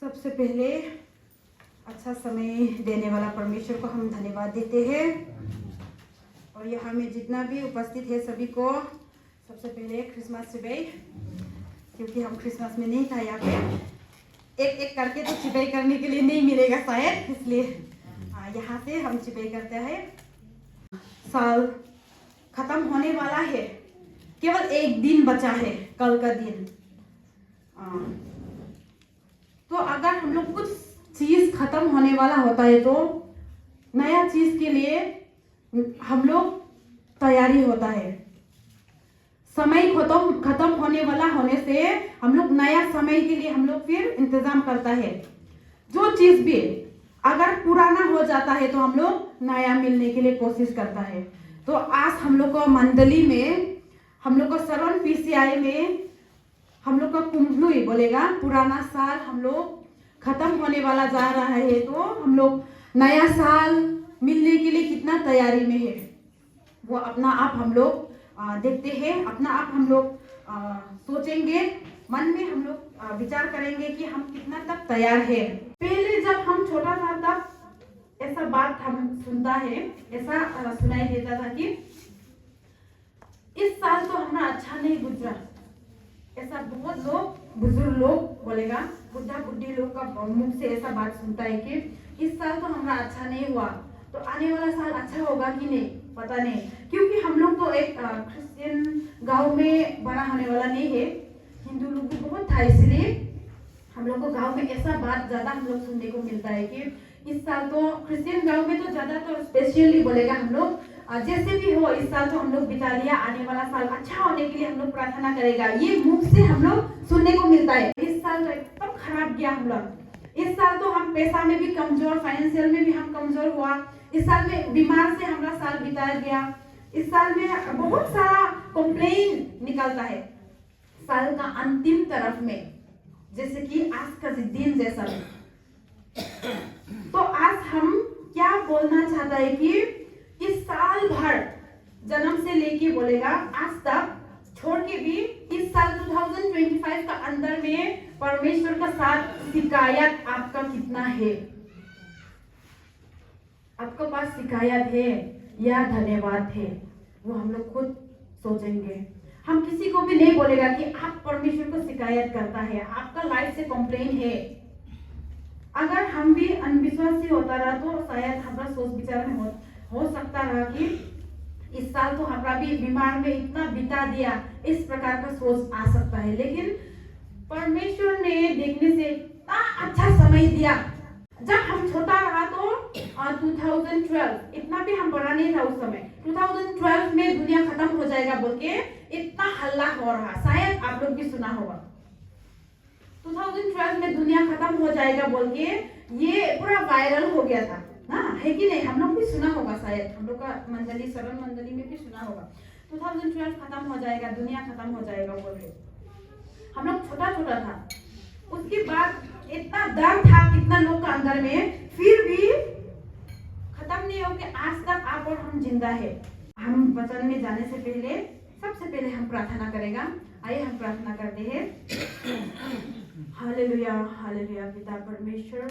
सबसे पहले अच्छा समय देने वाला परमेश्वर को हम धन्यवाद देते हैं। और यहाँ में जितना भी उपस्थित है सभी को सबसे पहले क्रिसमस चिबाई, क्योंकि हम क्रिसमस में नहीं था यहाँ पे। एक एक करके तो चिबाई करने के लिए नहीं मिलेगा शायद, इसलिए यहाँ से हम चिबाई करते हैं। साल खत्म होने वाला है, केवल एक दिन बचा है, कल का दिन। तो अगर हम लोग कुछ चीज खत्म होने वाला होता है तो नया चीज के लिए हम लोग तैयारी होता है। समय खत्म होने वाला होने से हम लोग नया समय के लिए हम लोग फिर इंतजाम करता है। जो चीज भी अगर पुराना हो जाता है तो हम लोग नया मिलने के लिए कोशिश करता है। तो आज हम लोग को मंडली में, हम लोग को सरवन पीसीआई में हम लोग का कुंभलुई बोलेगा, पुराना साल हम लोग खत्म होने वाला जा रहा है। तो हम लोग नया साल मिलने के लिए कितना तैयारी में है वो अपना आप हम लोग देखते हैं, अपना आप हम लोग सोचेंगे, मन में हम लोग विचार करेंगे कि हम कितना तक तैयार है। पहले जब हम छोटा था तब ऐसा बात हम सुनता है, ऐसा सुनाई देता था कि इस साल तो हमारा अच्छा नहीं गुजरा। ऐसा बहुत लोग, बुजुर्ग लोग बोलेगा, बुढ़ा बुढ़ी लोग का मुख से ऐसा बात सुनता है कि इस साल तो हमारा अच्छा नहीं हुआ, तो आने वाला साल अच्छा होगा कि नहीं पता नहीं। क्योंकि हम लोग तो एक क्रिश्चियन गांव में बड़ा होने वाला नहीं है, हिंदू लोग भी बहुत था, इसलिए हम लोग को गांव में ऐसा बात ज्यादा हम लोग सुनने को मिलता है कि इस साल तो क्रिश्चियन गांव में तो ज्यादा तो स्पेशली बोलेगा हम लोग जैसे भी हो इस साल तो हम लोग बिता लिया, आने वाला साल अच्छा होने के लिए हम लोग प्रार्थना करेगा, ये मुख से हम लोग सुनने को मिलता है। इस साल तो एकदम खराब गया हम लोग। इस साल तो हम पैसा में भी कमजोर, फाइनेंशियल में भी हम कमजोर हुआ। इस साल में बीमार से हमारा साल बिताया गया। इस साल में बहुत सारा कंप्लेन निकलता है साल का अंतिम तरफ में, जैसे कि आज का दिन जैसा। तो आज हम क्या बोलना चाहता है कि इस साल भर जन्म से लेके बोलेगा आज तक छोड़ के भी इस साल 2025 का अंदर में परमेश्वर का साथ शिकायत आपका कितना है? आपके पास शिकायत है या धन्यवाद है? वो हम लोग खुद सोचेंगे। हम किसी को भी नहीं बोलेगा कि आप परमेश्वर को शिकायत करता है, आपका लाइफ से कंप्लेन है। अगर हम भी अनविश्वासी होता रहा तो शायद हमारा सोच विचार में हो सकता रहा कि इस साल तो हमारा भी बीमार में इतना बिता दिया, इस प्रकार का सोच आ सकता है। लेकिन परमेश्वर ने देखने से इतना अच्छा समय दिया। जब हम छोटा रहा तो 2012, इतना भी हम बड़ा नहीं था उस समय, 2012 में दुनिया खत्म हो जाएगा बोल के इतना हल्ला हो रहा, शायद आप लोग भी सुना होगा। 2012 में दुनिया खत्म हो जाएगा बोल के ये पूरा वायरल हो गया था ना, है कि नहीं? हम लोग भी सुना होगा, शायद हम लोग का मंडली, सरल मंडली में भी सुना होगा। 2012 खत्म हो जाएगा, दुनिया खत्म हो जाएगा बोल के हम लोग छोटा छोटा था। उसके बाद इतना डर था कितना लोग का अंदर में, फिर भी खत्म नहीं हो के आज तक आप और हम जिंदा है। हम वचन में जाने से पहले सबसे पहले हम प्रार्थना करेगा। आइए हम प्रार्थना करते हैं। Hallelujah, hallelujah. पिता परमेश्वर,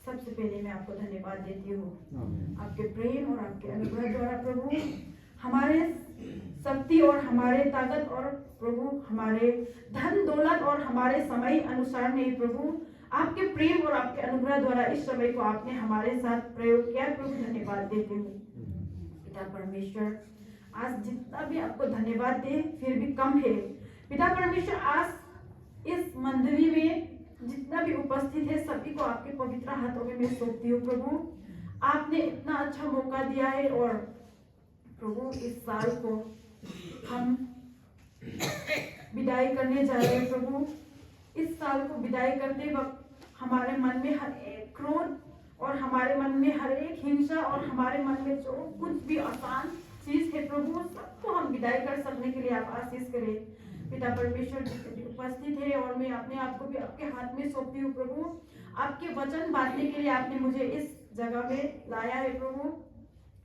सबसे पहले मैं आपको धन्यवाद देती हूँ आपके प्रेम और आपके अनुग्रह द्वारा प्रभु, हमारे शक्ति और हमारे ताकत और प्रभु हमारे धन दौलत और हमारे समय अनुसार नहीं प्रभु, आपके प्रेम और आपके अनुग्रह द्वारा इस समय को आपने हमारे साथ प्रयोग किया प्रभु, धन्यवाद देती हूँ। पिता परमेश्वर, आज जितना भी आपको धन्यवाद दे फिर भी कम है। पिता परमेश्वर, आज इस मंडली में जितना भी उपस्थित है सभी को आपके पवित्र हाथों में मैं सौंपती हूँ प्रभु। आपने इतना अच्छा मौका दिया है और प्रभु इस साल को हम विदाई करने जा रहे हैं प्रभु। इस साल को विदाई करते वक्त हमारे मन में हर एक क्रोध और हमारे मन में हर एक हिंसा और हमारे मन में जो कुछ भी आसान चीज है प्रभु, सबको हम विदाई कर सकने के लिए आप आशीष करें। पिता परमेश्वर उपस्थित है और मैं अपने आप को भी आपके हाथ में सौंपती हूँ प्रभु। आपके वचन बांटने के लिए आपने मुझे इस जगह में लाया है प्रभु,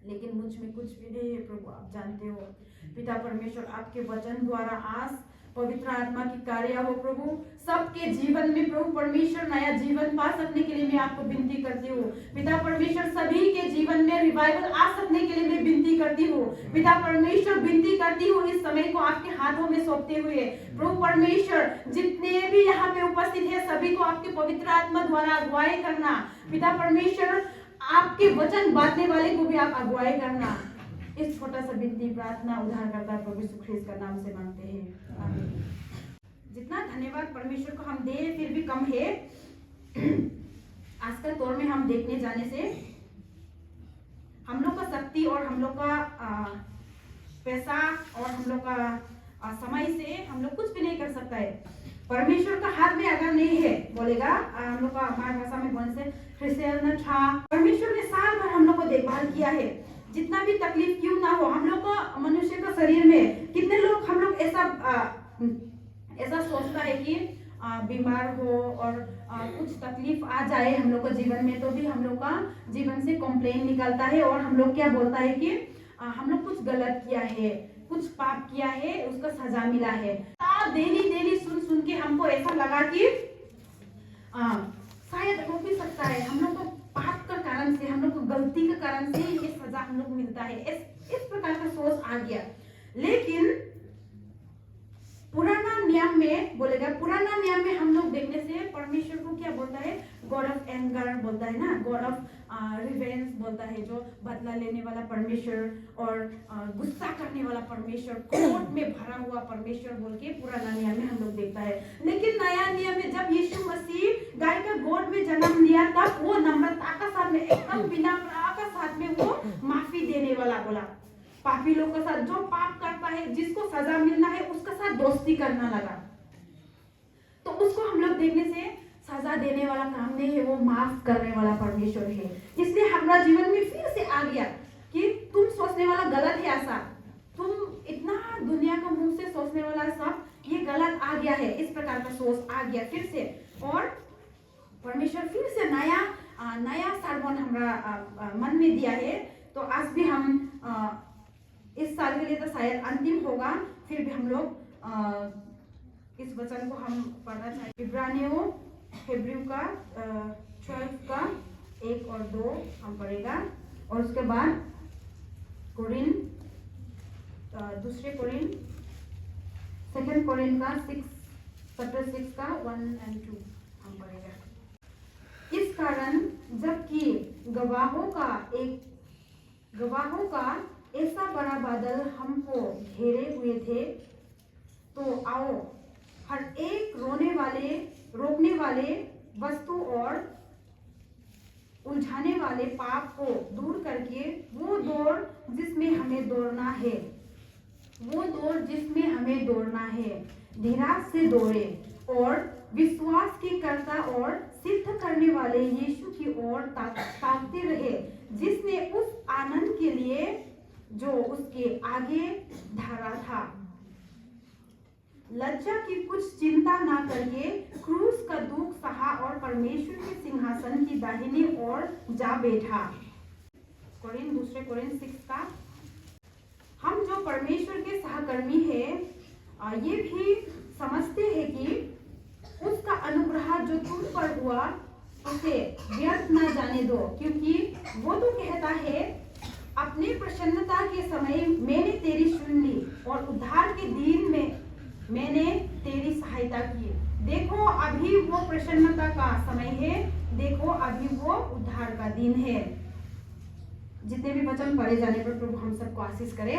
लेकिन मुझ में कुछ भी नहीं है प्रभु, आप जानते हो। पिता परमेश्वर, आपके वचन द्वारा आज पवित्र आत्मा की कार्य हो प्रभु सबके जीवन में। प्रभु परमेश्वर नया जीवन पा सकने के लिए मैं आपको विनती करती हूँ। पिता परमेश्वर सभी के जीवन में रिवाइवल आ सकने के लिए मैं विनती करती हूँ। पिता परमेश्वर विनती करती हूँ इस समय को आपके हाथों में सौंपते हुए। प्रभु परमेश्वर जितने भी यहाँ पे उपस्थित है सभी को आपके पवित्र आत्मा द्वारा अगुवाई करना। पिता परमेश्वर आपके वचन बांटने वाले को भी आप अगुवाई करना। इस छोटा सा विनती प्रार्थना उद्धारकर्ता प्रभु यीशु ख्रीस्त का नाम से मांगते हैं, आमीन। जितना धन्यवाद परमेश्वर को हम दे फिर भी कम है। आज का दौर में हम देखने जाने से हम लोग का शक्ति और हम लोग का पैसा और हम लोग का समय से हम लोग कुछ भी नहीं कर सकता है। परमेश्वर का हाथ में अगर नहीं है बोलेगा हम लोग का हमारी भाषा में बोलने से परमेश्वर ने साल भर हम लोग को देखभाल किया है। जितना भी तकलीफ क्यों ना हो हम लोग को मनुष्य का शरीर में कितने लोग हम लोग ऐसा सोचता है कि बीमार हो और कुछ तकलीफ आ जाए हम लोग को जीवन में तो भी हम लोग का जीवन से कंप्लेन निकलता है और हम लोग क्या बोलता है कि हम लोग कुछ गलत किया है, कुछ पाप किया है, उसका सजा मिला है। डेली सुन के हमको ऐसा लगा कि शायद हो भी सकता है हम लोग को पाप का कारण से, हम लोग को गलती के कारण से ये सजा हम लोग मिलता है। इस प्रकार का सोच आ गया। लेकिन पुराना नियम में बोलेगा, पुराना नियम में हम लोग देखने से परमेश्वर को क्या बोलता है, गॉड ऑफ एंगर बोलता है ना, गॉड ऑफ रिवेंज बोलता है, जो बदला लेने वाला परमेश्वर और गुस्सा करने वाला परमेश्वर, कोर्ट में भरा हुआ परमेश्वर बोल के पुराना नियम में हम लोग देखता है। लेकिन नया नियम में जब यीशु मसीह गाय का गोद में जन्म लिया तब वो नम्रता का साथ में एकदम विनम्रता का साथ में वो माफी देने वाला बोला। पापी लोग के साथ जो पाप करता है, जिसको सजा मिलना है उसके साथ दोस्ती करना लगा। तो उसको हम लोग देखने से सजा देने वाला काम नहीं है, वो माफ करने वाला परमेश्वर है। इसलिए हमारा जीवन में फिर से आ गया कि तुम सोचने वाला गलत है, ऐसा तुम इतना दुनिया का मुंह से सोचने वाला सब ये गलत आ गया है। इस प्रकार का सोच आ गया फिर से और परमेश्वर फिर से नया सरमन हमारा मन में दिया है। तो आज भी हम इस साल के लिए तो शायद अंतिम होगा, फिर भी हम लोग इस वचन को हम पढ़ना चाहिए। इब्रानियों हिब्रू का 12 का 1 और 2 हम पढ़ेगा और उसके बाद दूसरे कोरिन 2 कोरिन का 6 का 1 और 2 हम पढ़ेगा। इस कारण जबकि गवाहों का ऐसा बड़ा बादल हमको घेरे हुए थे, तो आओ हर एक रोकने वाले वस्तु और उलझाने वाले पाप को दूर करके वो दौड़ जिसमें हमें दौड़ना है धीरज से दौड़े और विश्वास की कर्ता और सिद्ध करने वाले यीशु की ओर ताकते रहे, जिसने उस आनंद के लिए जो उसके आगे धरा था लज्जा की कुछ चिंता ना करके क्रूस का दुख सहा और परमेश्वर के सिंहासन की दाहिनी ओर जा बैठा। दूसरे कोरिन 6 का हम जो परमेश्वर के सहकर्मी है ये भी समझते हैं कि उसका अनुग्रह जो तुम पर हुआ उसे व्यर्थ ना जाने दो, क्योंकि वो तो कहता है अपनी प्रसन्नता के समय मैंने तेरी सुन ली और उद्धार के दिन में मैंने तेरी सहायता की। देखो अभी वो प्रसन्नता का समय है, देखो अभी वो उद्धार का दिन है। जितने भी वचन पढ़े जाने पर प्रभु हम सबको आशीष करे।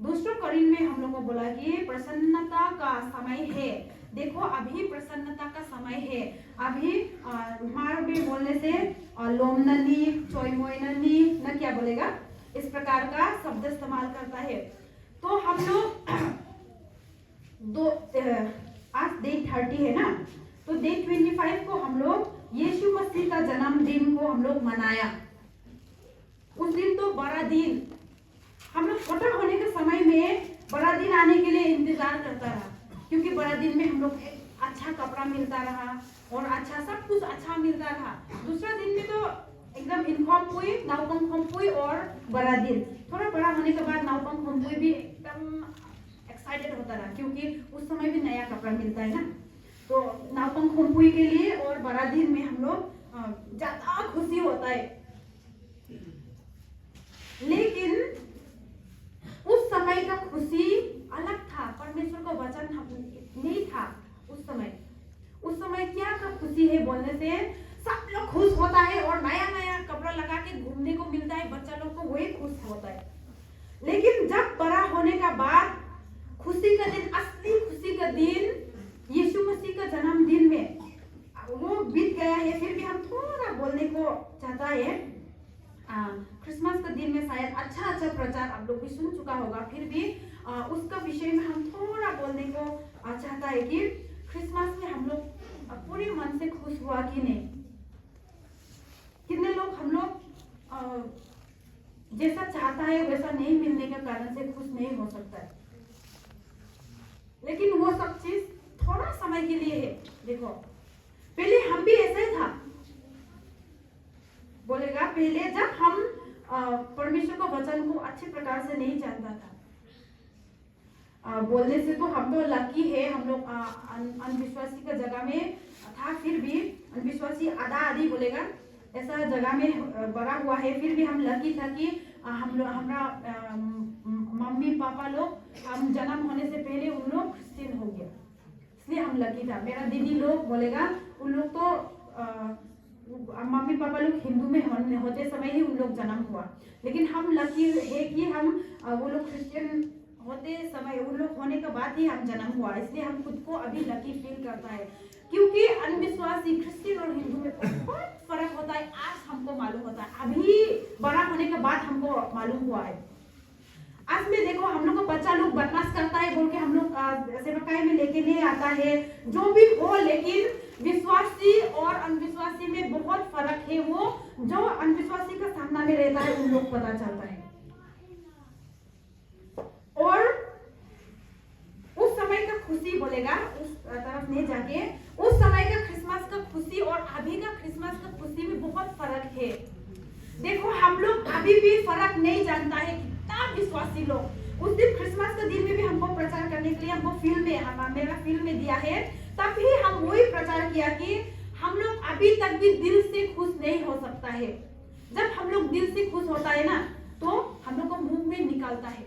दूसरों कोरिन में हम लोग को बोला कि प्रसन्नता का समय है, देखो अभी प्रसन्नता का समय है। अभी मारबे बोलने से लोमननी चोयमोयननी न क्या बोलेगा, इस प्रकार का शब्द इस्तेमाल करता है। तो हम लोग आज डे 30 है ना, तो डे 25 को हम लोग यीशु मसीह का जन्मदिन को हम लोग मनाया। उस दिन तो बड़ा दिन, हम लोग छोटा होने के समय में बड़ा दिन आने के लिए इंतजार करता रहा, क्योंकि बड़ा दिन में हम लोग अच्छा कपड़ा मिलता रहा और अच्छा सब कुछ अच्छा मिलता रहा। दूसरा दिन में तो एकदम इनफॉर्म हुई, नाउपंग हुई और बड़ा दिन। थोड़ा बड़ा होने के बाद नाउपंग हुई भी एकदम एक्साइटेड होता रहा, क्योंकि उस समय भी नया कपड़ा मिलता है ना। तो नावपंख खोम्पुई के लिए और बड़ा दिन में हम लोग ज्यादा खुशी होता है। लेकिन उस समय का खुशी अलग था, परमेश्वर का वचन नहीं था उस समय क्या का खुशी है बोलने से सब लोग खुश होता है और नया नया कपड़ा लगा के घूमने को मिलता है, बच्चा लोग को वही खुश होता है। लेकिन जब बड़ा होने का बाद खुशी का दिन, असली खुशी का दिन यीशु मसीह का जन्मदिन में वो बीत गया है, फिर भी हम थोड़ा बोलने को चाहता है। क्रिसमस के दिन में शायद अच्छा प्रचार आप लोग भी सुन चुका होगा, फिर भी उसका विषय में हम थोड़ा बोलने को चाहता है कि क्रिसमस में हम लोग पूरे मन से खुश हुआ कि नहीं। कितने लोग हम लोग जैसा चाहता है वैसा नहीं मिलने के कारण से खुश नहीं हो सकता है, लेकिन वो सब चीज थोड़ा समय के लिए है। देखो पहले हम भी ऐसा ही था, बोलेगा पहले जब हम परमेश्वर का वचन को अच्छे प्रकार से नहीं जानता था, बोलने से तो हम तो लकी है, हम लोग अनविश्वासी का जगह में था, फिर भी अनविश्वासी आधा आधी बोलेगा ऐसा जगह में बड़ा हुआ है, फिर भी हम लकी था कि हम लोग हमारा मम्मी पापा लोग हम जन्म होने से पहले उन लोग क्रिश्चियन हो गया, इसलिए हम लकी था। मेरा दीदी लोग बोलेगा उन लोग तो मम्मी पापा लोग हिंदू में होते समय ही उन लोग जन्म हुआ, लेकिन हम लकी है कि हम वो लोग क्रिश्चियन होते समय उन लोग होने के बाद ही हम जन्म हुआ, इसलिए हम खुद को अभी लकी फील करता है। क्योंकि अनविश्वासी क्रिश्चियन और हिंदू में बहुत फर्क होता है, आज हमको मालूम होता है, अभी बड़ा होने के बाद हमको मालूम हुआ है। आज में देखो हम लोग को बच्चा लोग बदमाश करता है बोल के हम लोग सेवकाई में लेके नहीं आता है, जो भी हो, लेकिन विश्वासी और अनविश्वासी में बहुत फर्क है। वो जो अनविश्वासी का सामना में रहता है उन लोग पता चलता है। और उस समय का खुशी बोलेगा, उस तरफ नहीं जाके, उस समय का क्रिसमस का खुशी और अभी का क्रिसमस का खुशी में बहुत फर्क है। देखो हम लोग अभी भी फर्क नहीं जानता है, कितना विश्वासी लोग उस दिन क्रिसमस के दिन में भी हमको प्रचार करने के लिए हमको फील्ड में मेरा फील्ड में दिया है, तब भी हम वही प्रचार किया कि हम लोग अभी तक भी दिल से खुश नहीं हो सकता है। जब हम लोग दिल से खुश होता है ना तो हम लोग को मुंह में निकलता है।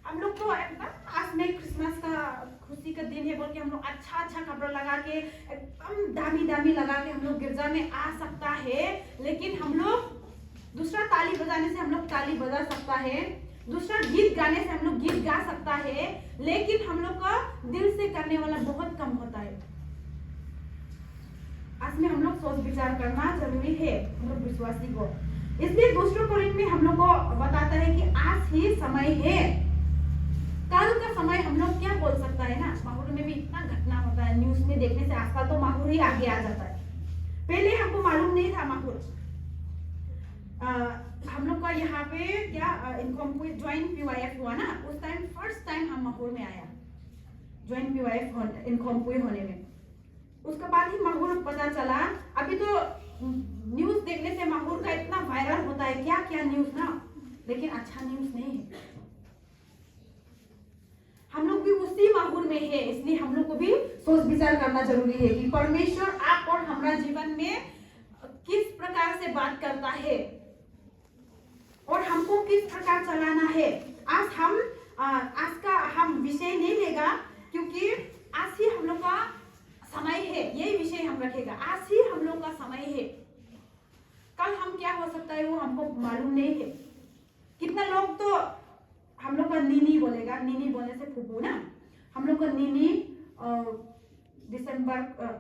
हम लोग तो एकदम आज में क्रिसमस का खुशी का दिन है बोल के हम लोग अच्छा कपड़ा लगा के एकदम दामी लगा के हम लोग गिरजा में आ सकता है, लेकिन हम लोग दूसरा ताली बजाने से हम लोग ताली बजा सकता है, दूसरा गीत गाने से हम लोग गीत गा सकता है, लेकिन हम लोग का दिल से करने वाला बहुत कम होता है। आज में हम लोग सोच विचार करना जरूरी है हम लोग विश्वासी को। इसलिए दूसरे कोरिन्थ में हम लोग को बताता है कि आज ही समय है, कल का समय हम लोग क्या बोल सकता है ना। माहौल में भी इतना घटना होता है, न्यूज में देखने से आजकल तो माहौल ही आगे आ जाता है। पहले हमको मालूम नहीं था माहौल। हम लोग का यहाँ पे क्या ज्वाइंट पीवाईएफ हुआ ना, उस टाइम फर्स्ट टाइम हम माहौल में आया ज्वाइंट पीवाईएफ इनकॉम्पुई होने में। उसके बाद ही माहौल पता चला। अभी तो न्यूज देखने से माहौल का इतना वायरल होता है, क्या क्या न्यूज ना, लेकिन अच्छा न्यूज नहीं है। हम लोग भी उसी माहौल में है, इसलिए हम लोग को भी सोच विचार करना जरूरी है कि परमेश्वर आप और हमारा जीवन में किस प्रकार से बात करता है और हमको किस प्रकार चलाना है। आज का हम विषय नहीं लेगा, क्योंकि आज ही हम लोग का समय है, यही विषय हम रखेगा। आज ही हम लोग का समय है, कल हम क्या हो सकता है वो हमको मालूम नहीं है। कितना लोग तो हम लोग का नीनी बोलेगा, नीनी बोलने से फूफू ना, हम लोग का नीनी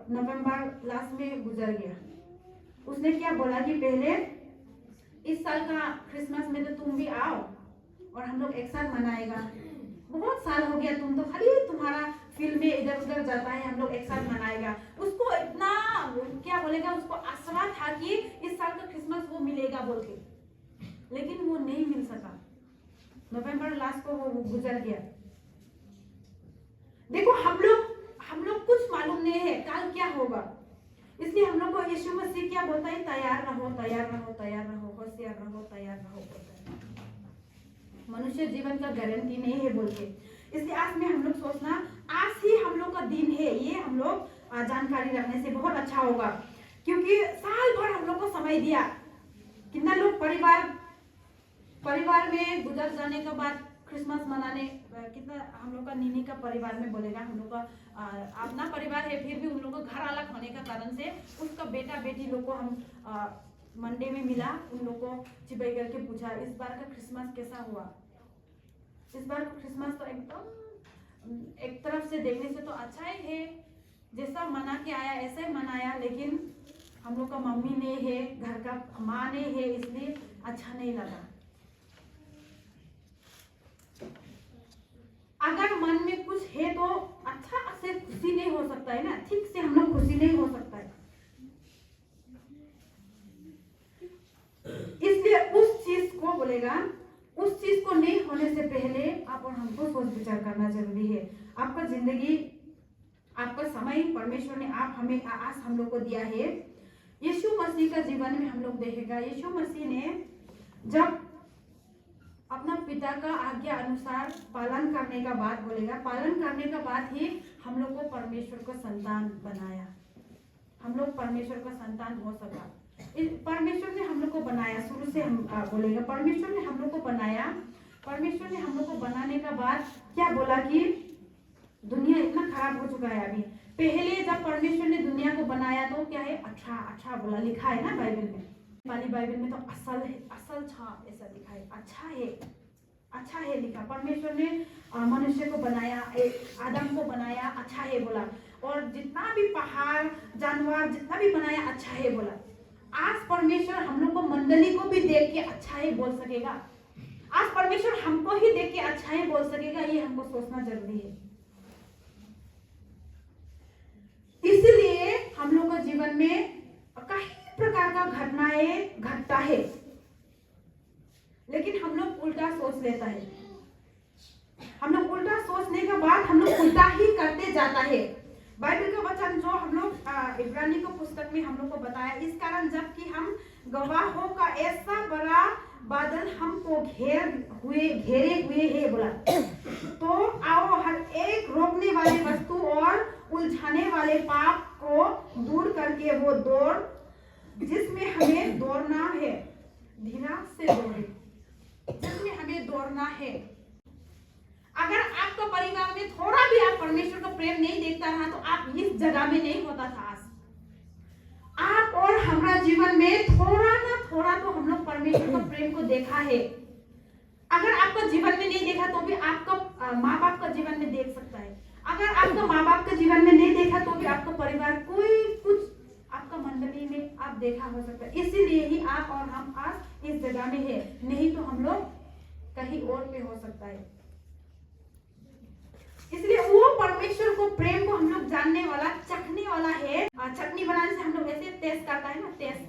नवंबर लास्ट में गुजर गया। उसने क्या बोला कि पहले इस साल का क्रिसमस में तो तुम भी आओ और हम लोग एक साथ मनाएगा। बहुत साल हो गया, तुम तो खाली तुम्हारा फील्ड में इधर उधर जाता है, हम लोग एक साथ मनाएगा। उसको इतना क्या बोलेगा, उसको आशा था कि इस साल का क्रिसमस वो मिलेगा बोल के, लेकिन वो नहीं मिल सका। नवंबर लास्ट को वो गुजर गया। देखो हम लोग कुछ मालूम नहीं है कल क्या होगा, इसलिए हम लोग को यीशु मसीह क्या बोलता है, तैयार रहो, होशियार रहो, तैयार रहो बोलता है। मनुष्य जीवन का गारंटी नहीं है बोल के, इसलिए आज में हम लोग सोचना, आज ही हम लोग का दिन है, ये हम लोग जानकारी रखने से बहुत अच्छा होगा। क्योंकि साल भर हम लोग को समय दिया, कितना लोग परिवार में गुजर जाने के बाद क्रिसमस मनाने, कितना हम लोग का नीनी का परिवार में बोलेगा, हम लोग का अपना परिवार है, फिर भी उन लोगों का घर अलग होने का कारण से उसका बेटा बेटी लोग को हम मंडे में मिला, उन लोग को चिपक करके पूछा इस बार का क्रिसमस कैसा हुआ। इस बार का क्रिसमस तो एकदम एक तरफ से देखने से तो अच्छा ही है, जैसा मना के आया ऐसा ही मनाया, लेकिन हम लोग का मम्मी नहीं है, घर का माँ नहीं है, इसलिए अच्छा नहीं लगा। अगर मन में कुछ है तो अच्छा से खुशी नहीं हो सकता है ना, ठीक से हम लोग खुशी नहीं हो सकता है। इसलिए उस चीज को बोलेगा, उस चीज को नहीं होने से पहले आप और हमको सोच विचार करना जरूरी है। आपका जिंदगी, आपका समय परमेश्वर ने आप हमें आज हम लोग को दिया है। यीशु मसीह का जीवन में हम लोग देखेगा, यीशु मसीह ने जब अपना पिता का आज्ञा अनुसार पालन करने का बाद बोलेगा, पालन करने का बाद ही हम लोग को परमेश्वर का संतान बनाया, हम लोग परमेश्वर का संतान हो सका। परमेश्वर ने हम लोग को बनाया, शुरू से हम बोलेगा परमेश्वर ने हम लोग को बनाया। परमेश्वर ने हम लोग को बनाने का बाद क्या बोला कि दुनिया इतना खराब हो चुका है अभी। पहले जब परमेश्वर ने दुनिया को बनाया तो क्या है, अच्छा बोला, लिखा है ना बाइबल में, वाली बाइबल में तो असल है, असल छा ऐसा लिखा है, अच्छा है लिखा। परमेश्वर ने मनुष्य को बनाया, आदम को बनाया, अच्छा है बोला, और जितना भी पहाड़ जानवर जितना भी बनाया अच्छा है बोला। आज परमेश्वर हम लोग को मंडली को भी देख के अच्छा है बोल सकेगा, आज परमेश्वर हमको ही देख के अच्छा है बोल सकेगा, ये हमको सोचना जरूरी है। इसलिए हम लोग का जीवन में कई प्रकार का घटनाएं घटता है, लेकिन हम लोग उल्टा सोच लेता है। हम लोग उल्टा सोचने के बाद हम लोग उल्टा ही करते जाता है। बाइबल का वचन जो हम लोग इब्रानी को पुस्तक में हम लोग को बताया, इस कारण जबकि हम गवाहों का ऐसा बड़ा बादल हमको घेरे हुए है बोला, तो आओ हर एक रोकने वाले वस्तु और उलझाने वाले पाप को दूर करके वो दौड़ जिसमें हमें दौड़ना है, धीरज से दौड़े, जिसमें हमें दौड़ना है। अगर आपका परिवार में थोड़ा भी आप परमेश्वर का प्रेम नहीं देखता रहा तो आप इस जगह में नहीं होता था। आज आप और हमारा जीवन में थोड़ा ना थोड़ा तो हम लोग परमेश्वर का प्रेम को देखा है। अगर आपका जीवन में नहीं देखा तो भी आपका माँ बाप का जीवन में देख सकता है। अगर आपका माँ बाप का जीवन में नहीं देखा तो भी आपका परिवार कोई कुछ आपका मंडली में आप देखा हो सकता है। इसीलिए ही आप और हम आज इस जगह में है, नहीं तो हम लोग कहीं और पे हो सकता है। इसलिए वो परमेश्वर को प्रेम को हम लोग जानने वाला, चखने वाला है। चटनी बनाने से हम लोग ऐसे टेस्ट करता है ना, टेस्ट,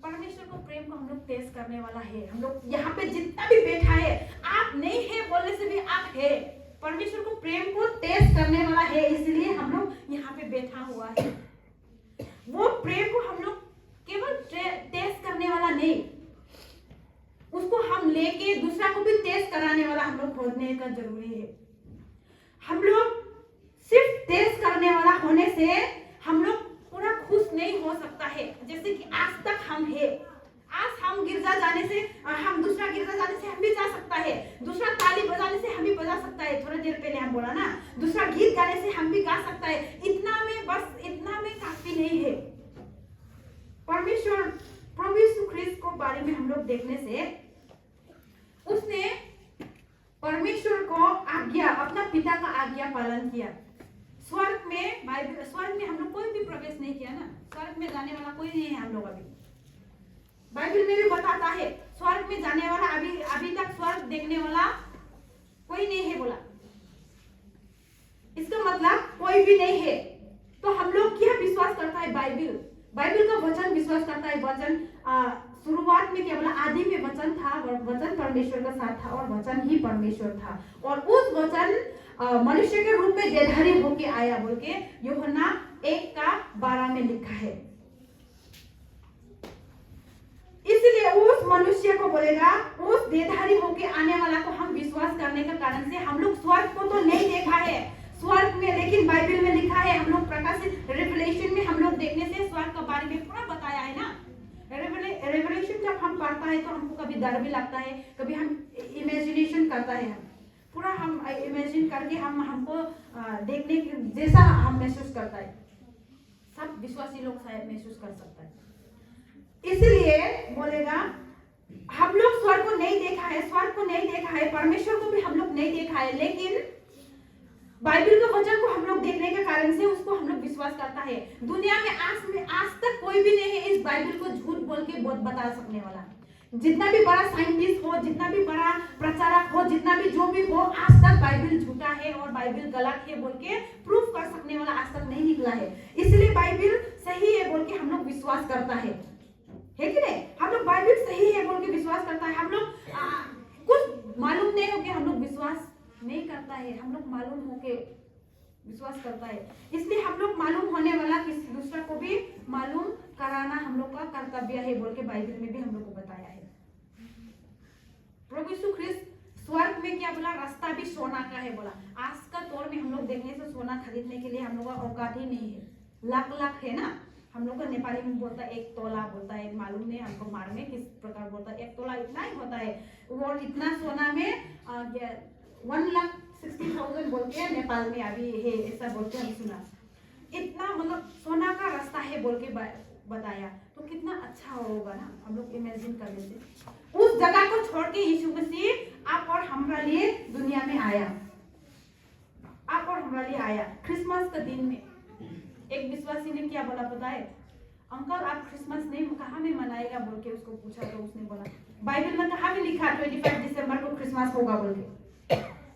परमेश्वर को प्रेम को हम लोग टेस्ट करने वाला है। हम लोग यहाँ पे जितना भी बैठा है, आप नहीं है बोलने से भी आप है, परमेश्वर को प्रेम को टेस्ट करने वाला है, इसलिए हम लोग यहाँ पे बैठा हुआ है। वो प्रेम को हम लोग केवल टेस्ट करने वाला नहीं, उसको हम लेके दूसरा को भी टेस्ट कराने वाला हम लोग खोजने का जरूरी है। हम लोग सिर्फ टेस्ट करने वाला होने से हम लोग पूरा खुश नहीं हो सकता है। जैसे कि आज तक हम है, आज हम गिरजा जाने से, हम दूसरा गिरजा जाने से हम भी जा सकता है, दूसरा ताली बजाने से हम भी बजा सकता है, थोड़ी देर पहले हम बोला ना, दूसरा गीत गाने से हम भी गा सकता है। इतना में बस, इतना में काफी नहीं है। परमेश्वर प्रभु यीशु ख्रीस्त को बारे में हम लोग देखने से, उसने परमेश्वर को आज्ञा, अपना पिता का आज्ञा पालन किया। स्वर्ग में हम लोग कोई भी प्रवेश नहीं किया ना, स्वर्ग में जाने वाला कोई नहीं है हम लोग। अभी बाइबल में भी बताता है स्वर्ग में जाने वाला, अभी तक स्वर्ग देखने वाला कोई नहीं है बोला। इसका मतलब कोई भी नहीं है। तो हम लोग क्या विश्वास करता है? बाइबल का वचन विश्वास करता है। वचन शुरुआत में क्या बोला? आदि में वचन था और वचन परमेश्वर का साथ था और वचन ही परमेश्वर था और उस वचन मनुष्य के रूप में देहधारी होके आया बोल के यूहन्ना 1:12 में लिखा है। इसलिए उस मनुष्य को बोलेगा उस देहधारी होके आने वाला को हम विश्वास करने के कारण से हम लोग स्वर्ग को तो नहीं देखा है स्वर्ग में, लेकिन बाइबल में लिखा है, हम लोग प्रकाशित रेवलेशन में हम लोग देखने से स्वर्ग के बारे में पूरा बताया है ना। रेवलेशन जब हम पढ़ता है तो हमको कभी डर भी लगता है, कभी हम इमेजिनेशन करता है, हम पूरा हम इमेजिन करके हमको देखने जैसा हम महसूस करता है। सब विश्वासी लोग शायद महसूस कर सकता है। इसलिए बोलेगा हम लोग स्वर्ग को नहीं देखा है, स्वर्ग को नहीं देखा है, परमेश्वर को भी हम लोग नहीं देखा है, लेकिन बाइबल के वचन को हम लोग देखने के कारण से उसको हम लोग विश्वास करता है। दुनिया में आज तक कोई भी नहीं है इस बाइबल को झूठ बोल के बता सकने वाला। जितना भी बड़ा साइंटिस्ट हो, जितना भी बड़ा प्रचारक हो, जितना भी जो भी हो, आज तक बाइबल झूठा है और बाइबल गलत है बोल के प्रूफ कर सकने वाला आज तक नहीं निकला है। इसलिए बाइबल सही है बोल के हम लोग विश्वास करता है कि नहीं? हम लोग बाइबल सही है बोल के विश्वास करता है। हम लोग कुछ मालूम नहीं हो के हम लोग विश्वास नहीं करता है, हम लोग मालूम होके विश्वास करता है। इसलिए हम लोग मालूम होने वाला किसी दूसरा को भी मालूम कराना हम लोग का कर्तव्य है बोल के बाइबल में भी हम लोग को बताया है। प्रभु यीशु ख्रिस्त स्वर्ग में क्या बोला? रास्ता भी सोना का है बोला। आज का दौर में हम लोग देखने से सोना खरीदने के लिए हम लोग का औकात ही नहीं है, लाख है ना। हम लोग का नेपाली में बोलता है 1 तोला बोलता है, मालूम नहीं हमको मार में किस प्रकार बोलता है। 1 तोला इतना ही होता है, वो इतना सोना में 1,60,000 बोलते हैं नेपाल में अभी है, ऐसा बोलते हैं सुना। इतना मतलब सोना का रास्ता है बोल के बताया, तो कितना अच्छा होगा ना। हम लोग इमेजिन कर लेते उस जगह को छोड़ के यीशु मसीह आप और हमारे लिए दुनिया में आया, आप और हमारे लिए आया। क्रिसमस के दिन में एक विश्वासी ने क्या बोला पता है? अंकल आप क्रिसमस नहीं कहाँ में मनाएगा बोल के उसको पूछा, तो उसने बोला बाइबल में कहाँ में लिखा 25 दिसंबर को क्रिसमस होगा बोल के?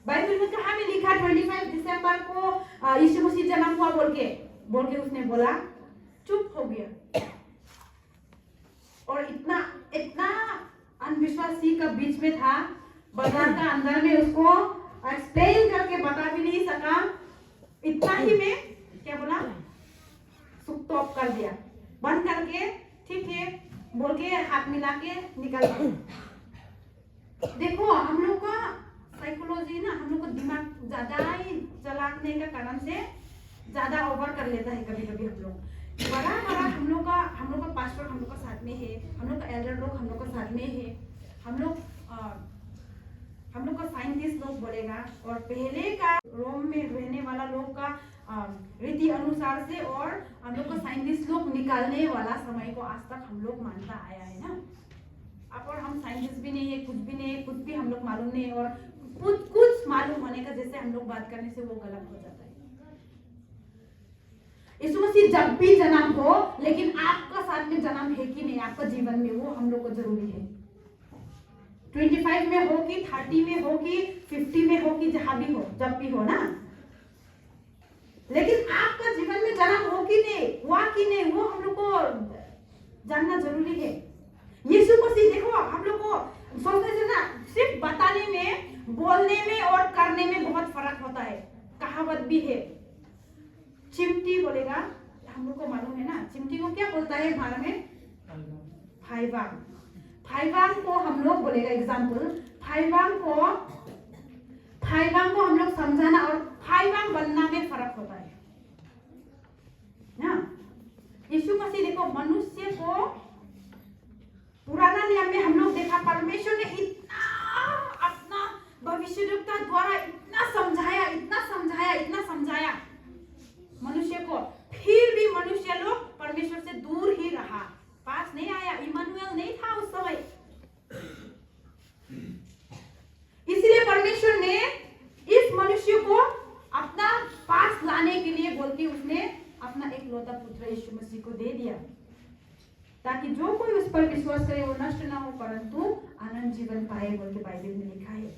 बाइबल में कहाँ में लिखा 25 दिसंबर को यीशु मसीह जन्म हुआ बोल के उसने बोला, चुप हो गया। और इतना अनविश्वासी का बीच में था, बाजार का अंदर में उसको एक्सप्लेन करके बता भी नहीं सका। इतना ही में क्या बोला, सुप कर दिया, बंद करके ठीक है बोल के हाथ मिला के निकल गया। देखो हम लोग का साइकोलॉजी ना, हम लोग का दिमाग ज्यादा ही चलाने के कारण से ज्यादा ओवर कर लेता है। कभी कभी हम लोग बड़ा हम लोग का पास्टर हम लोग का साथ में है, हम लोग का एल्डर लोग हम लोग का साथ में है, हम लोग का साइंटिस्ट लोग बोलेगा, और पहले का रोम में रहने वाला लोग का रीति अनुसार से, और हम लोग का साइंटिस्ट लोग निकालने वाला समय को आज तक हम लोग मानता आया है ना। अब और हम साइंटिस्ट भी नहीं है, कुछ भी नहीं है, कुछ भी हम लोग मालूम नहीं है, और कुछ मालूम होने का जैसे हम लोग बात करने से वो गलत हो जाता है। यीशु मसीह जब भी जन्म हो, लेकिन आपका साथ में जन्म है कि नहीं आपका जीवन में, वो हम लोग को जरूरी है। 25 में हो कि 30 में हो कि 50 में हो कि जहां भी हो, जब भी हो ना, लेकिन आपका जीवन में जन्म हो कि नहीं, हुआ कि नहीं, वो हम लोग को जानना जरूरी है। यीशु मसीह देखो हम लोग को सोचने से ना, सिर्फ बताने में, बोलने में और करने में बहुत फर्क होता है। कहावत भी है, चिमटी बोलेगा, हम लोग को मालूम है ना, चिमटी को क्या बोलता है भारत में? फाइवांग को हम लोग बोलेगा, एग्जाम्पल फाइवांग को हम लोग समझाना और फाइवांग बनना में फर्क होता है ना। यीशु मसीह देखो मनुष्य को, पुराना नियम में हम लोग देखा परमेश्वर ने इतना अपना भविष्यवक्ता द्वारा इतना समझाया मनुष्य को, फिर भी मनुष्य लोग परमेश्वर से दूर ही रहा, पास नहीं आया। इमानुएल नहीं था उस समय। इसलिए परमेश्वर ने इस मनुष्य को अपना पास लाने के लिए बोल के उसने अपना एकलौता पुत्र यीशु मसीह को दे दिया, ताकि जो कोई उस पर विश्वास करे वो नष्ट ना हो परंतु आनंद जीवन पाए बोल के बाइबल में लिखा है।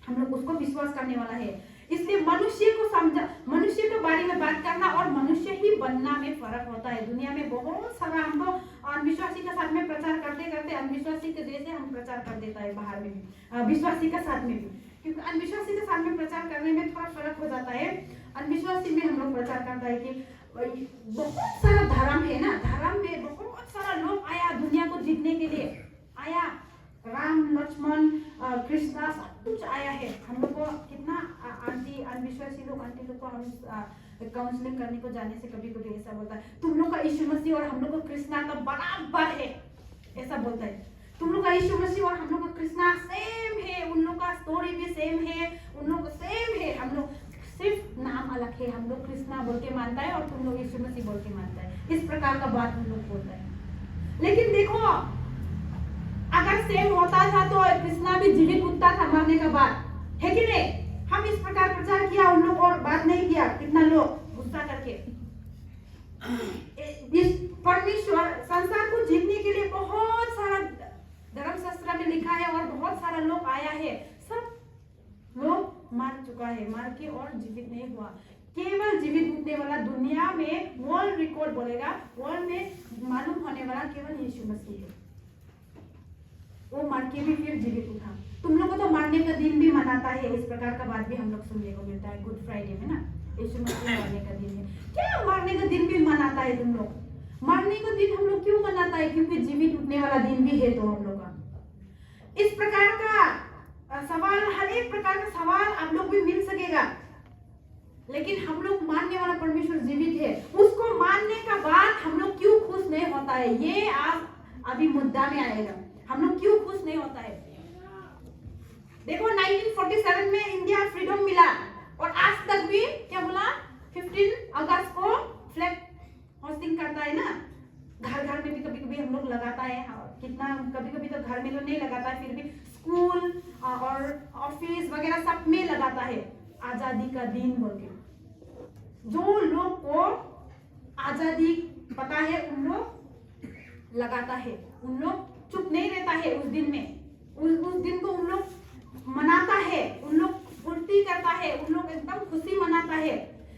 हम लोग उसको विश्वास करने वाला है। इसलिए मनुष्य को समझा, मनुष्य के बारे में बात करना और मनुष्य ही बनना में फर्क होता है। दुनिया में बहुत सारा हमको अविश्वासी के साथ में प्रचार करते करते अविश्वासी के जैसे हम प्रचार कर देता है बाहर में भी, विश्वासी के साथ में भी, क्योंकि अविश्वासी के साथ में प्रचार करने में थोड़ा फर्क हो जाता है। अविश्वासी में हम लोग प्रचार करता है कि बहुत सारा धर्म है ना, धर्म में बहुत सारा लोग आया दुनिया को जीतने के लिए आया, लोग आंटी लोग को हम काउंसलिंग करने को जाने से कभी कभी ऐसा बोलता है, तुम लोग का यीशु मसीह और हम लोग का कृष्णा का बराबर है, ऐसा बोलता है। तुम लोग का यीशु मसीह और हम लोग का कृष्णा सेम है, उन लोग का स्टोरी भी सेम है, उन लोग सेम है, हम लोग सिर्फ नाम अलग है। हम लोग कृष्णा बोल के मानता है और तुम लोग यीशु मसीह बोल के मानता है। इस प्रकार का बात हम लोग बोलता है। लेकिन देखो, अगर सेम होता था तो कृष्णा भी जीवित उठता था मरने के बाद, है कि नहीं? हम इस प्रकार प्रचार किया, उन लोग और बात नहीं किया, कितना लोग गुस्सा करके। इस परमेश्वर संसार को जीतने के लिए बहुत सारा धर्मशास्त्र में लिखा है और बहुत सारा लोग आया है, सब लोग मर चुका है, मर के और जीवित नहीं हुआ। केवल जीवित उठने वाला दुनिया में वर्ल्ड रिकॉर्ड बोलेगा, वर्ल्ड में मालूम होने वाला केवल यीशु मसीह है। वो मर के भी फिर जीवित उठा। तुम लोग को तो मरने का दिन भी मनाता है, इस प्रकार का बात भी हम लोग सुनने को मिलता है गुड फ्राइडे में ना, यीशु मसीह मरने का दिन है। क्या मरने का दिन भी मनाता है तुम लोग? मरने का दिन हम लोग क्यों मनाता है? क्योंकि जीवित उठने वाला दिन भी है तो हम लोग का। इस प्रकार का सवाल, हर एक प्रकार का सवाल आप लोग भी मिल सकेगा, लेकिन हम लोग मानने वाला परमेश्वर जीवित है, उसको मानने का बाद हम लोग क्यों खुश नहीं होता है, ये आप अभी मुद्दा में आएगा। हम लोग क्यों खुश नहीं होता है? देखो 1947 में इंडिया फ्रीडम मिला और आज तक भी क्या बोला, 15 अगस्त को फ्लैग होस्टिंग करता है ना, घर घर में भी कभी कभी हम लोग लगाता है, कितना कभी कभी तो घर में तो नहीं लगाता है, फिर भी स्कूल और ऑफिस वगैरह सब में लगाता है आजादी का दिन बोल के। जो लोग को आजादी पता है उन लोग लगाता है, उन लोग चुप नहीं रहता है उस दिन में, उस दिन को उन लोग मनाता है, उन लोग फुर्ती करता है, उन लोग एकदम खुशी मनाता है।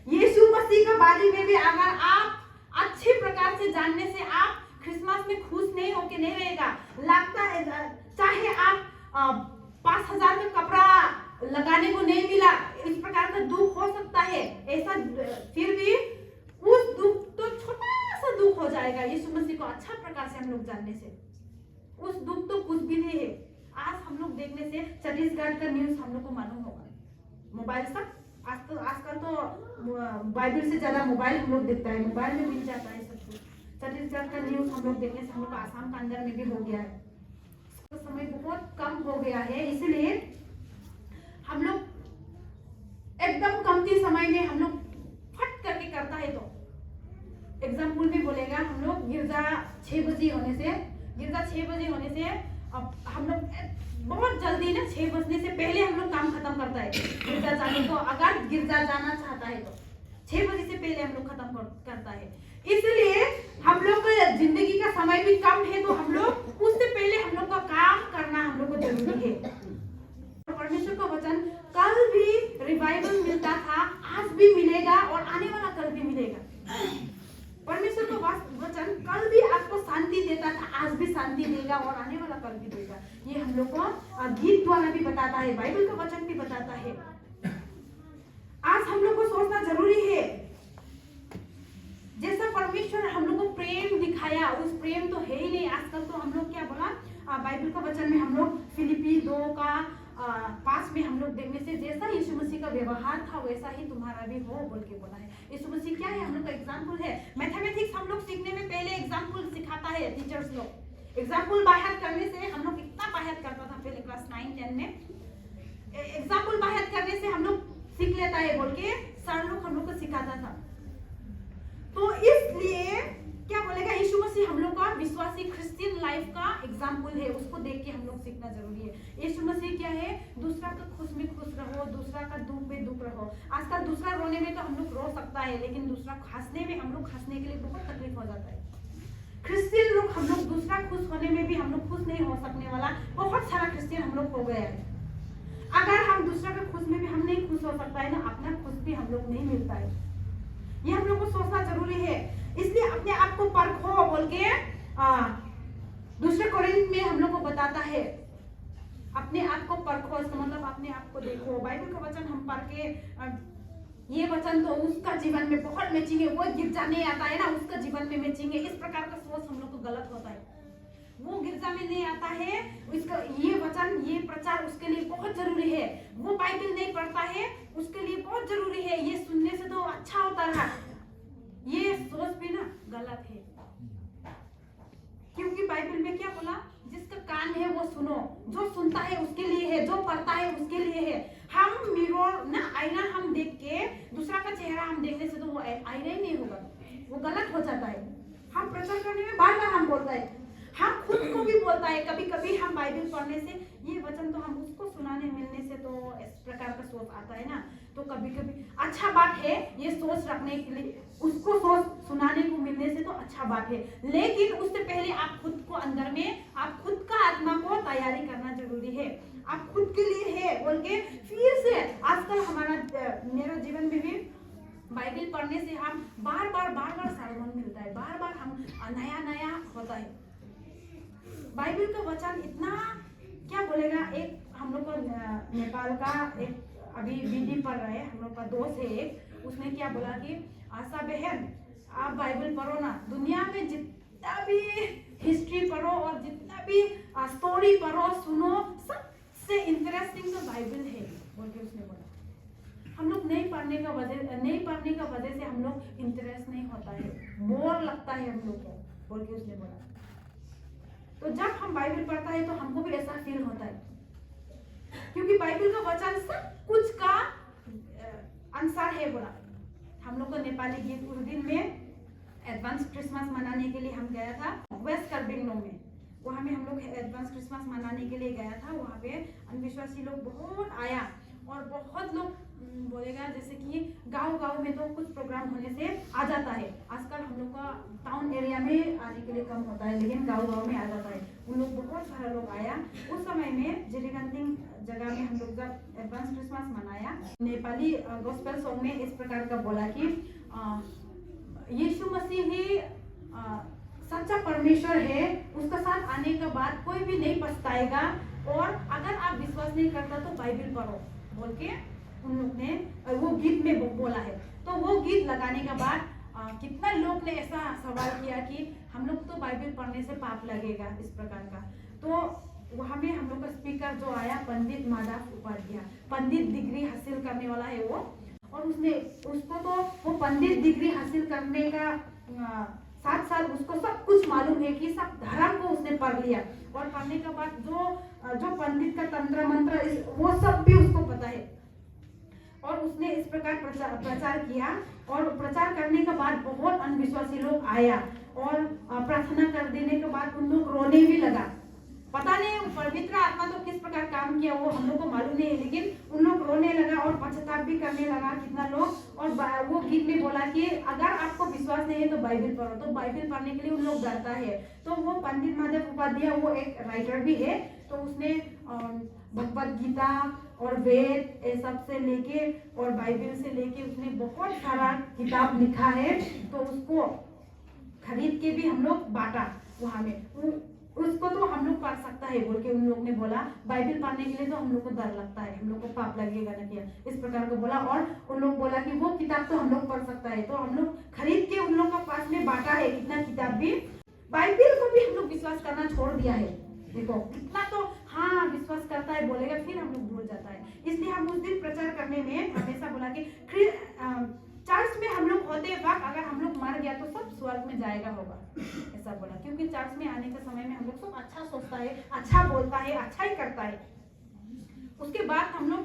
यीशु मसीह का बारे में भी अगर आप अच्छे प्रकार से जानने से आप क्रिसमस में खुश नहीं होके नहीं रहेगा। लगता है चाहे आप 5,000 का कपड़ा लगाने को नहीं मिला, इस प्रकार का दुख हो सकता है ऐसा, फिर भी उस दुख तो छोटा सा दुख हो जाएगा यीशु मसीह को अच्छा प्रकार से हम लोग जानने से। उस दुख तो कुछ भी नहीं है। आज हम लोग देखने से छत्तीसगढ़ का न्यूज हम लोग को मालूम होगा, मोबाइल सब आजकल तो बाइबल से ज्यादा मोबाइल हम लोग देखता है, मोबाइल में मिल जाता है सब कुछ। छत्तीसगढ़ का न्यूज हम लोग देखने से हम लोग आसाम का अंदर में भी हो गया है, तो समय बहुत कम हो गया है, इसलिए हम लोग एकदम कमती समय में हम लोग फट करके करता है। तो एग्जाम्पल में बोलेगा, हम लोग गिरजा 6 बजे होने से अब हम लोग बहुत जल्दी ना 6 बजने से पहले हम लोग काम खत्म करता है गिरजा जाने को। अगर गिरजा जाना चाहता है तो 6 बजे से पहले हम लोग खत्म करता है। इसलिए हम लोग का जिंदगी का समय भी कम है, तो हम लोग उससे पहले हम लोग का काम करना हम लोग को जरूरी है। परमेश्वर का वचन कल भी रिवाइवल मिलता था, आज भी मिलेगा और आने वाला कल भी मिलेगा। परमेश्वर का वचन कल भी आपको शांति देता था, आज भी शांति देगा और आने वाला कल भी देगा। ये हम लोग को गीत द्वारा भी बताता है, बाइबल का वचन भी बताता है। आज हम लोग को सोचना जरूरी है, जैसा परमेश्वर हम लोग को प्रेम दिखाया, उस प्रेम तो है ही नहीं। आजकल तो हम लोग क्या बोला, बाइबल का वचन में हम लोग फिलिपी 2:5 में हम लोग देखने से जैसा यीशु मसीह का व्यवहार था वैसा ही तुम्हारा भी हो बोल के बोला है। यीशु मसीह क्या है, हम लोग का एग्जाम्पल है। मैथमेटिक्स हम लोग सीखने में पहले एग्जाम्पल सिखाता है टीचर्स लोग। एग्जाम्पल बाहर करने से हम लोग कितना बाहर करता था पहले क्लास 9-10 में, एग्जाम्पल बाहर करने से हम लोग सीख लेता है बोल के सर लोग हम लोग को सिखाता था। तो इसलिए क्या बोलेगा, यीशु मसीह हम लोग का विश्वासी क्रिश्चियन लाइफ का एग्जाम्पल है, उसको देख के हम लोग सीखना जरूरी है। यीशु मसीह क्या है, दूसरा का खुश में खुश रहो, दूसरा का दुख में दुख रहो। आजकल दूसरा रोने में तो हम लोग रो सकता है, लेकिन दूसरा हंसने में हम लोग हंसने के लिए बहुत तकलीफ हो जाता है। क्रिश्चियन लोग हम लोग दूसरा खुश होने में भी हम लोग खुश नहीं हो सकने वाला, बहुत सारा क्रिश्चियन हम लोग हो गया है। अगर हम दूसरा का खुश में भी हम नहीं खुश हो सकता है ना, अपना खुश भी हम लोग नहीं मिलता है। ये हम लोग को सोचना जरूरी है। इसलिए अपने आप को परखो बोल के दूसरे कोरिन्थ में हम लोग को बताता है, अपने आप को परखो, इसका मतलब अपने आप को देखो। बाइबल का वचन हम पढ़ के ये वचन तो उसका जीवन में बहुत मैचिंग है, वो गिरजा नहीं आता है ना, उसका जीवन में मैचिंग है, इस प्रकार का सोच हम लोग को गलत होता है। वो गिरजा में नहीं आता है, इसका ये वचन, ये प्रचार उसके लिए बहुत जरूरी है। वो बाइबल नहीं पढ़ता है, उसके लिए बहुत जरूरी है। ये सुनने से तो अच्छा होता रहा, ये सोच भी ना गलत है। क्योंकि बाइबल में क्या बोला, जिसका कान है वो सुनो, जो सुनता है उसके लिए है, जो पढ़ता है उसके लिए है। हम मिरर ना, आईना हम देख के दूसरा का चेहरा हम देखने से तो वो आईना ही नहीं होगा, वो गलत हो जाता है। हम प्रचार करने में बार बार हम बोलता है, हम खुद को भी बोलता है, कभी कभी हम बाइबल पढ़ने से ये वचन तो हम उसको सुनाने मिलने से तो इस प्रकार का सोच आता है ना। तो कभी कभी अच्छा बात है ये सोच रखने के लिए, उसको सोच सुनाने को मिलने से तो अच्छा बात है, लेकिन उससे पहले आप खुद को अंदर में, आप खुद का आत्मा को तैयारी करना जरूरी है। आप खुद के लिए है बोल के फिर से, आजकल हमारा मेरे जीवन में भी बाइबल पढ़ने से हम बार बार सरमन मिलता है, बार बार हम नया नया होता है। बाइबल का वचन इतना क्या बोलेगा। एक हम लोग को नेपाल का एक अभी बीडी पढ़ रहे हैं, हम लोग का दोस्त है एक, उसने क्या बोला कि आशा बहन आप बाइबल पढ़ो ना, दुनिया में जितना भी हिस्ट्री पढ़ो और जितना भी स्टोरी पढ़ो सुनो, सबसे इंटरेस्टिंग तो बाइबल है बोल के उसने बोला। हम लोग नहीं पढ़ने का वजह से हम लोग इंटरेस्ट नहीं होता है, बोर लगता है हम लोग को बोल के उसने बोला। तो जब हम बाइबल पढ़ता है तो हमको भी ऐसा फील होता है, क्योंकि बाइबल का वचन सब कुछ का आंसर है बोला। हम लोग को नेपाली गीत उस दिन में एडवांस क्रिसमस मनाने के लिए हम गया था वेस्ट कार्बिंगनो में, वहाँ में हम लोग एडवांस क्रिसमस मनाने के लिए गया था। वहाँ पे अनविश्वासी लोग बहुत आया और बहुत लोग बोलेगा, जैसे कि गांव में तो कुछ प्रोग्राम होने से आ जाता है। आजकल हम लोग का टाउन एरिया में आने के लिए कम होता है, लेकिन गांव में आ जाता है। उन लोग बहुत सारा लोग आया। उस समय में जेरिगंतिंग जगह में हम लोग जब एडवांस क्रिसमस मनाया, नेपाली गॉस्पेल सॉन्ग में इस प्रकार का बोला कि यीशु मसीह ही सच्चा परमेश्वर है, उसका साथ आने के बाद कोई भी नहीं पछताएगा, और अगर आप विश्वास नहीं करता तो बाइबल पढ़ो बोल के उन लोग ने वो गीत में बोला है। तो वो गीत लगाने के बाद कितना लोग ने ऐसा सवाल किया कि हम लोग तो बाइबल पढ़ने से पाप लगेगा इस प्रकार का। तो वहाँ में हम लोग का स्पीकर जो आया, पंडित माधव उपाध्याय, पंडित डिग्री हासिल करने वाला है वो, और उसको तो वो पंडित डिग्री हासिल करने का साथ साथ उसको सब कुछ मालूम है कि सब धर्म को उसने पढ़ लिया, और पढ़ने के बाद जो पंडित का तंत्र मंत्र वो सब भी उसको पता है। और उसने इस प्रकार प्रचार किया, और प्रचार करने के बाद बहुत अनविश्वासी लोग आया, और प्रार्थना कर देने के बाद उन लोग रोने भी लगा। पता नहीं पवित्र आत्मा तो किस प्रकार काम किया वो हम लोग को मालूम नहीं है, लेकिन उन लोग रोने लगा और पश्चाताप भी करने लगा कितना लोग। और वो गीत में बोला कि अगर आपको विश्वास नहीं है तो बाइबल पढ़ो। तो बाइबल पढ़ने के लिए उन लोग डरता है। तो वो पंडित माधव उपाध्याय वो एक राइटर भी है, तो उसने भगवत गीता और वेद ये सब से लेके और बाइबल से लेके उसने बहुत सारा किताब लिखा है। तो उसको खरीद के भी हम लोग बांटा वहाँ में। उसको तो हम लोग पढ़ सकता है बोल के उन लोग ने बोला। बाइबल पढ़ने के लिए तो हम लोग को डर लगता है, हम लोग को पाप लगेगा ना क्या, इस प्रकार को बोला। और उन लोग बोला कि वो किताब तो हम लोग पढ़ सकता है, तो हम लोग खरीद के उन लोग का पास में बांटा है कितना किताब भी। बाइबल को भी हम लोग विश्वास करना छोड़ दिया है। देखो कितना तो हाँ विश्वास करता है बोलेगा, फिर हम लोग भूल जाता है। इसलिए हम उस दिन प्रचार करने में हमेशा बोला कि चर्च में हम लोग होते वक्त अगर हम लोग मर गया तो सब स्वर्ग में जाएगा होगा, ऐसा बोला। क्योंकि चर्च में आने के समय में हम लोग सब अच्छा सोचता है, अच्छा बोलता है, अच्छा ही करता है। उसके बाद हम लोग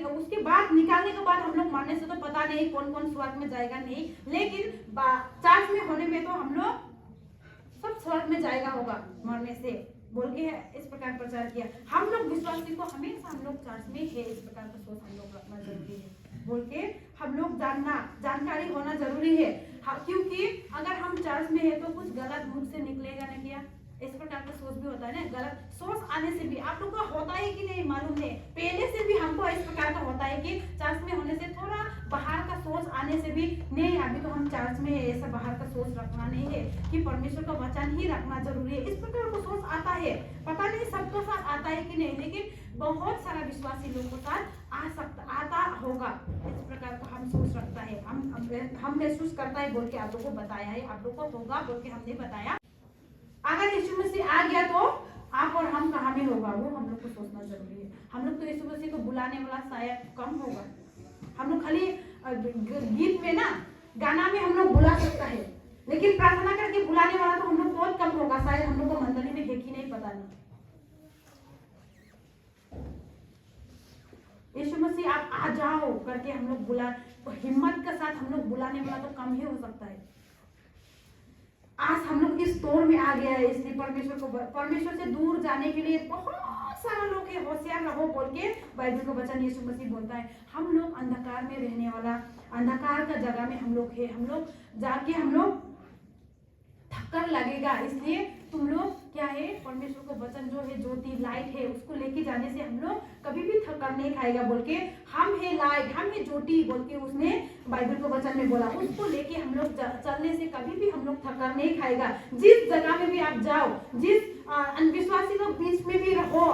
उसके बाद निकालने के बाद हम लोग मरने से तो पता नहीं कौन कौन स्वर्ग में जाएगा नहीं, लेकिन चर्च में होने में तो हम लोग सब स्वर्ग में जाएगा होगा मरने से बोल के इस प्रकार प्रचार किया। हम लोग विश्वासी को हमेशा हम लोग चर्च में है इस प्रकार का सोच हम लोग रखना जरूरी है बोल के हम लोग जानकारी होना जरूरी है। क्योंकि अगर हम चर्च में है तो कुछ गलत मुख से निकलेगा ना क्या, इस प्रकार का सोच भी होता है ना। गलत सोच आने से भी आप लोग का होता है कि नहीं मालूम है, पहले से भी हमको इस प्रकार का होता है कि चर्च में होने से थोड़ा बाहर का सोच आने से भी नहीं, अभी तो हम चर्च में है, ऐसा बाहर का सोच रखना नहीं है कि परमेश्वर का वचन ही रखना जरूरी है। इस प्रकार का सोच आता है, पता नहीं सबके साथ आता है कि नहीं, लेकिन बहुत सारा विश्वासी लोगों के साथ आता होगा। इस प्रकार का हम सोच रखता है, हम महसूस करता है बोल के आप लोग को बताया है, आप लोग को होगा बोल के हमने बताया। अगर यीशु मसीह आ गया तो आप और हम कहाँ में होगा, वो हम लोग को सोचना जरूरी है। हम लोग तो यीशु मसीह को बुलाने वाला शायद कम होगा। हम लोग खाली गीत में ना, गाना में हम लोग बुला सकता है, लेकिन प्रार्थना करके बुलाने वाला तो हम लोग बहुत कम होगा। शायद हम लोग को मंडली में है कि नहीं पता नहीं। यीशु मसीह आप आ जाओ करके हम लोग बुला, तो हिम्मत के साथ हम लोग बुलाने वाला तो कम ही हो सकता है। आज हम लोग इस दौर में आ गया है, इसलिए परमेश्वर से दूर जाने के लिए बहुत सारा लोग है। होशियार रहो बोल के बाइबल का वचन यीशु मसीह बोलता है। हम लोग अंधकार में रहने वाला, अंधकार का जगह में हम लोग है। हम लोग जाके हम लोग थक्कर लगेगा, इसलिए तुम लोग क्या है, परमेश्वर को वचन जो है, ज्योति लाइट है, उसको लेके जाने से हम लोग कभी भी थक्कर नहीं खाएगा बोल के, हम है लाइट, हम है ज्योति बोल के उसने बाइबल को वचन में बोला। उसको लेके हम लोग चलने से कभी भी हम लोग थक्कर नहीं खाएगा। जिस जगह में भी आप जाओ, जिस अनविश्वासी लोग बीच में भी रहो,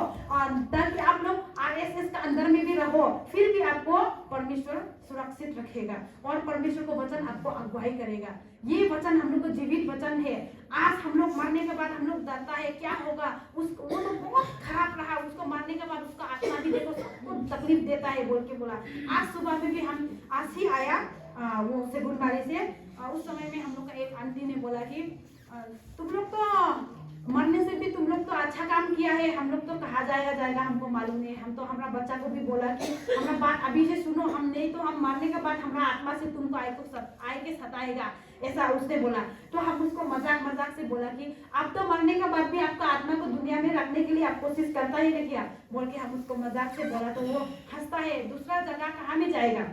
ताकि आप लोग आरएसएस का अंदर में भी रहो, फिर भी आपको परमेश्वर सुरक्षित रखेगा और परमेश्वर को वचन आपको अगुवाई करेगा। ये वचन हम लोग को जीवित वचन है। आज हम लोग मरने के बाद हम लोग डरता है क्या होगा, उसको वो तो बहुत खराब रहा, उसको मारने के बाद उसका आत्मा भी देखो सबको तकलीफ देता है बोल के बोला। आज सुबह में भी हम आज ही आया वो सेगुनबाड़ी से, उस समय में हम लोग का एक आंटी ने बोला कि तुम लोग तो मरने से भी तुम लोग तो अच्छा काम किया है, हम लोग तो कहा जाएगा हमको मालूम नहीं। हम तो हमारा बच्चा को भी बोला कि हमारा बात अभी से सुनो, हम नहीं तो हम मरने के बाद हमारा आत्मा से तुमको आए के सताएगा, ऐसा उसने बोला। तो हम उसको मजाक से बोला कि अब तो मरने के बाद भी आपका आत्मा को दुनिया में रखने के लिए आप कोशिश करता ही नहीं क्या बोल के हम उसको मजाक से बोला। तो वो हंसता है, दूसरा जगह कहाँ में जाएगा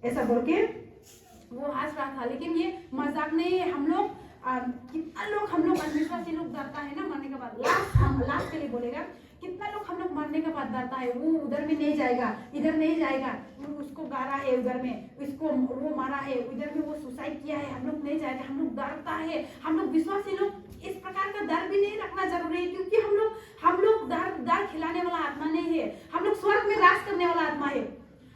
ऐसा बोल के वो हंस रहा था। लेकिन ये मजाक नहीं है। हम लोग कितना लोग हम लोग अविश्वासी लोग डरता है ना मरने के बाद। लास्ट के लिए बोलेगा, कितना लोग हम लोग मरने के बाद डरता है, वो उधर में नहीं जाएगा, इधर नहीं जाएगा, उसको गारा है उधर में, इसको वो मारा है, उधर में वो सुसाइड किया है, हम लोग नहीं जाएगा, हम लोग डरता है। हम लोग विश्वासी लोग इस प्रकार का डर भी नहीं रखना जरूरी है, क्योंकि हम लोग डर खिलाने वाला आत्मा नहीं है। हम लोग स्वर्ग में राज करने वाला आत्मा है।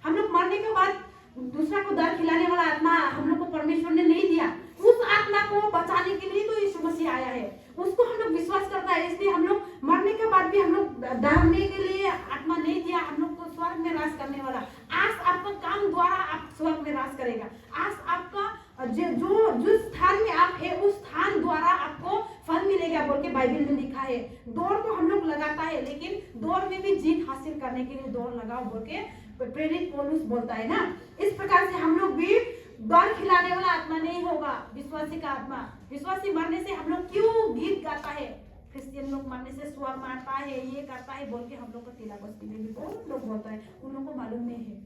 हम लोग मरने के बाद दूसरा को डर खिलाने वाला आत्मा हम लोग को परमेश्वर ने नहीं दिया। उस आत्मा को बचाने के लिए तो यीशु मसीह आया है, उसको हम लोग विश्वास करता है। इसलिए हम लोग मरने के बाद भी हम लोग डरने के लिए आत्मा नहीं दिया, हम लोग को स्वर्ग में राज करने वाला। आज आपका काम द्वारा आप स्वर्ग में राज करेगा। आज आपका जो जिस स्थान में आप है उस स्थान द्वारा आपको फल मिलेगा बोल के बाइबल में लिखा है। दौड़ को हम लोग लगाता है, लेकिन दौड़ में भी जीत हासिल करने के लिए दौड़ लगाओ बोल के प्रेरित पौलुस बोलता है ना। इस प्रकार से हम लोग भी डर खिलाने वाला आत्मा नहीं होगा, विश्वासी का आत्मा। विश्वासी मरने से हम लोग क्यों गीत गाता है, क्रिश्चियन लोग मरने से स्वर मारता है, ये करता है बोल के हम लोग का तिला बस्ती में भी बहुत लोग बोलता है, उन लोगों को मालूम नहीं है।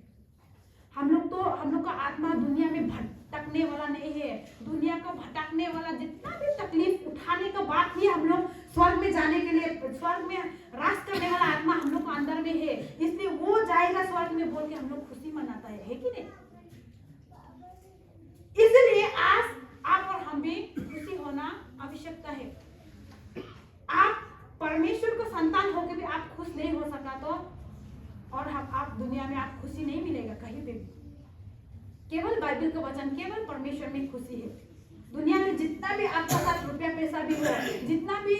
हम लोग का आत्मा दुनिया में भटकने वाला नहीं है। दुनिया का भटकने वाला जितना भी तकलीफ उठाने के बाद ही हम लोग स्वर्ग में जाने के लिए, स्वर्ग में राज करने वाला आत्मा हम लोग को अंदर में है, इसलिए वो जाएगा स्वर्ग में बोल के हम लोग खुशी मनाता है कि नहीं। इसलिए आज आप और हम भी खुशी होना आवश्यकता है। आप परमेश्वर को संतान होकर भी आप खुश नहीं हो सका तो और आप दुनिया में आप खुशी नहीं मिलेगा कहीं पे भी। केवल बाइबल का वचन, केवल परमेश्वर में खुशी है। दुनिया में जितना भी आपका साथ रुपया पैसा भी हो, जितना भी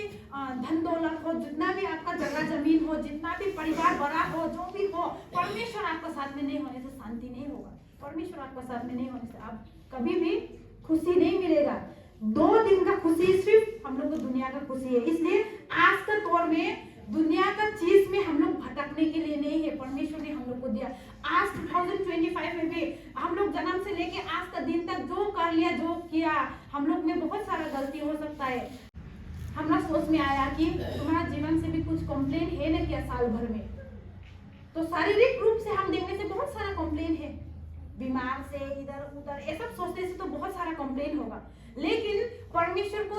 धन दौलत हो, जितना भी आपका जगह जमीन हो, जितना भी परिवार बड़ा हो, जो भी हो, परमेश्वर आपका साथ में नहीं होने से शांति नहीं होगा। परमेश्वर आपका साथ में नहीं होने से आप कभी भी खुशी नहीं मिलेगा। 2 दिन का खुशी सिर्फ हम लोग को दुनिया का खुशी है। इसलिए आज का दौर में दुनिया का चीज में हम लोग भटकने के लिए नहीं है, परमेश्वर ने हम लोग को दिया। आज 2025 में भी हम लोग जन्म से लेके आज का दिन तक जो कर लिया, जो किया, हम लोग में बहुत सारा गलती हो सकता है। हमारा सोच में आया कि तुम्हारा जीवन से भी कुछ कंप्लेन है ना क्या साल भर में, तो शारीरिक रूप से हम देखने से बहुत सारा कंप्लेन है, बीमार से इधर उधर ये सब सोचने से तो बहुत सारा कंप्लेन होगा। लेकिन परमेश्वर को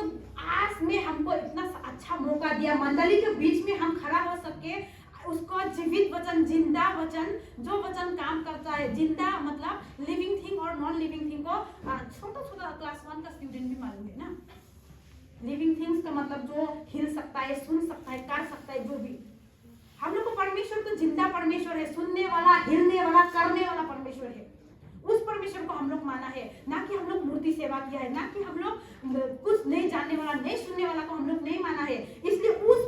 आज में हमको इतना अच्छा मौका दिया, मंडली के बीच में हम खड़ा हो सके, उसको जीवित वचन, जिंदा वचन, जो वचन काम करता है, जिंदा मतलब लिविंग थिंग और नॉन लिविंग थिंग को छोटा क्लास 1 का स्टूडेंट भी मालूम है ना। लिविंग थिंग्स का मतलब जो हिल सकता है, सुन सकता है, कर सकता है, जो भी। हम लोग को परमेश्वर तो जिंदा परमेश्वर है, सुनने वाला, हिलने वाला, करने वाला परमेश्वर है। उस परमेश्वर को हम लोग माना है, ना कि हम लोग मूर्ति सेवा किया है, ना कि हम लोग कुछ नहीं जानने वाला, नहीं सुनने वाला को हम लोग नहीं माना है। इसलिए उस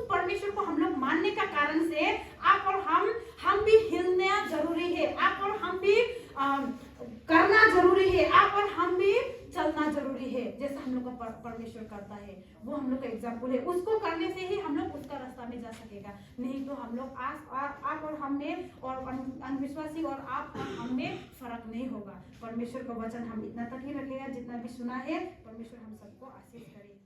परमेश्वर करता है, वो हम लोग का एग्जाम्पल है। उसको करने से ही हम लोग उसका रास्ता में जा सकेगा, नहीं तो हम लोग आप और हम में और अविश्वासी और आप और हम में फर्क नहीं होगा। परमेश्वर का वचन हम इतना तक ही रखेगा जितना भी सुना है। परमेश्वर हम सबको आशीष करे।